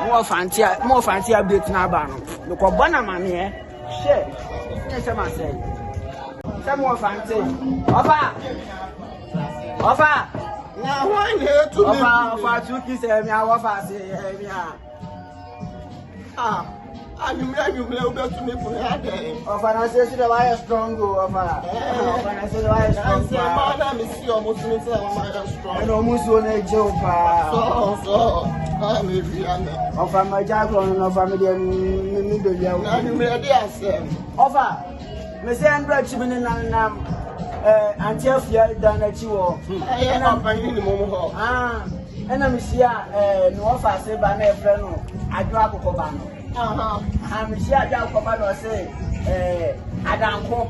more fancy update na ba no. Look o bona mame share. Yes am say. Some more fancy. Offer. Now why here to me? Offer two kiss me offer say me you may to me for that. Offer na say the wire strong go offer. Offer na say the wire strong. Madam is see almost me say I'm strong. And almost on a joke pa. So I'm a offer my jackal offer me the now you may dey say. Offer. Me say 100 chimney na until fear done at you all. I am finding the moment. And I'm here, no offer say by my friend. I drop a cobano. I'm here, I cobano say, ADANKO.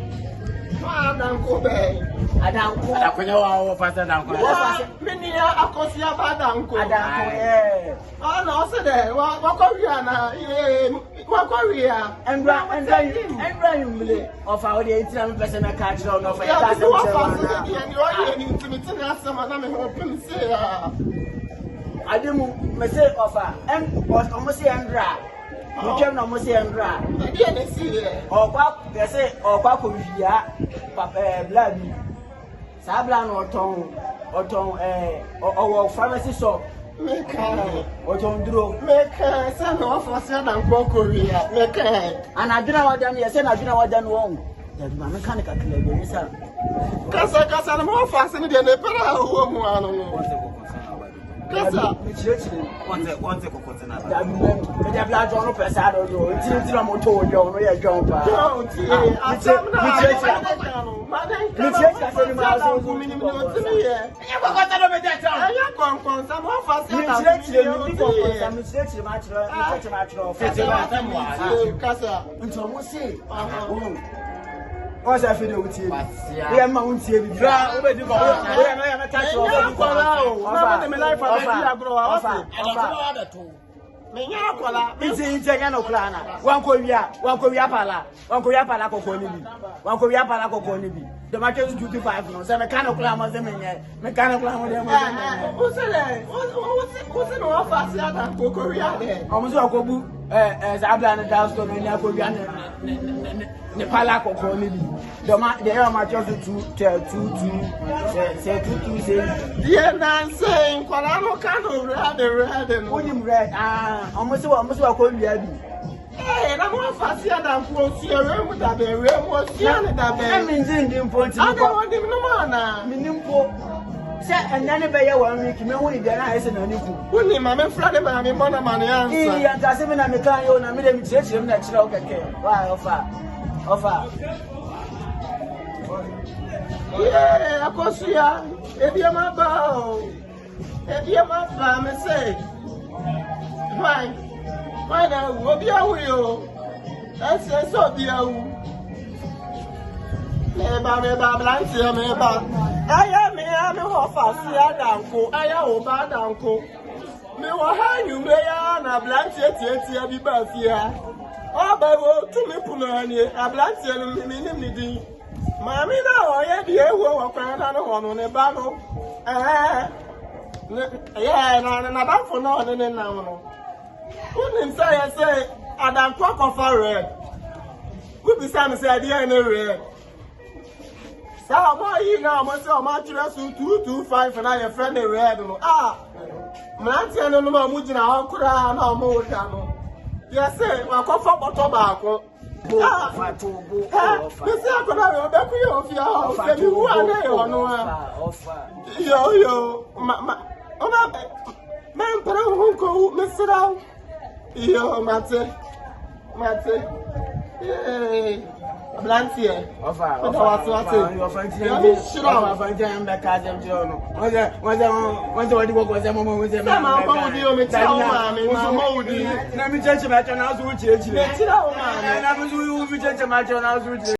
ADANKO, ADANKO, ADANKO, faster than many are considered ADANKO. ADANKO, oh, no, so there, what Korea, and Brian, of our 18 percent catch on of I didn't say offer, and was almost Andra. You came almost Andra. I didn't see it. Or what they say, or Pacoria, Papa Bloody, Sablan or Tom, or pharmacy shop. Make or Tom Drew. Make some offer, son, and Korea. Make and I didn't want them, yes, and I didn't want them wrong. That my mechanical clear, sir. Casa, I'm more fascinated than the Para. Casa, once a coconut. That blood on Pesado, until I'm told you, no, you're John. What's that video with you? We are mounted. We are the market is 25 no say mechanical am say mechanical am who's it offer say that Korea there almost akobu Zabla na downstone ni akobia ne pala kokko ni bi the air match just 2 say 2 say yeah nan say kwala no kan red no him red almost akobia bi na mo fasi ADANKO si ewe da be ewe mo si ani da be e min din point ni ko ade no ma na minimpo se enane be ye 1 week me hu ide na ese na ni ku woni ma me fra de ma me bona ma ne answer ya ta se me na me kan yo na me de mi chire me na chire o keke why offer yeah akosia ebi ma ba o ebi ma ba me say why now? What be a wheel? That's so be a woo. Meba, blanty, meba. I am a offer, see ADANKO. I am ADANKO. Me wa hang you, Mayana, blanty, be back here. Oh, but to me, Pumani, a blanty, and me, Mammy, now I had the air walk on a battle. Yeah, and I'm for no, and then now. Wouldn't I say ADANKO cover red? Would be some say the end red. So why you now must say much less 225 and I a friend red. Mantia no more mujina okra no more cano. Yes, say my cover tobacco. You say I could have a back of your house. You are no yo, man, but I go, Mr. Out. Yo, Mate. Hey, Blantier. Offer. You're fighting back as them, John. What's the work was a moment with them? Let me change my house, which is, and I was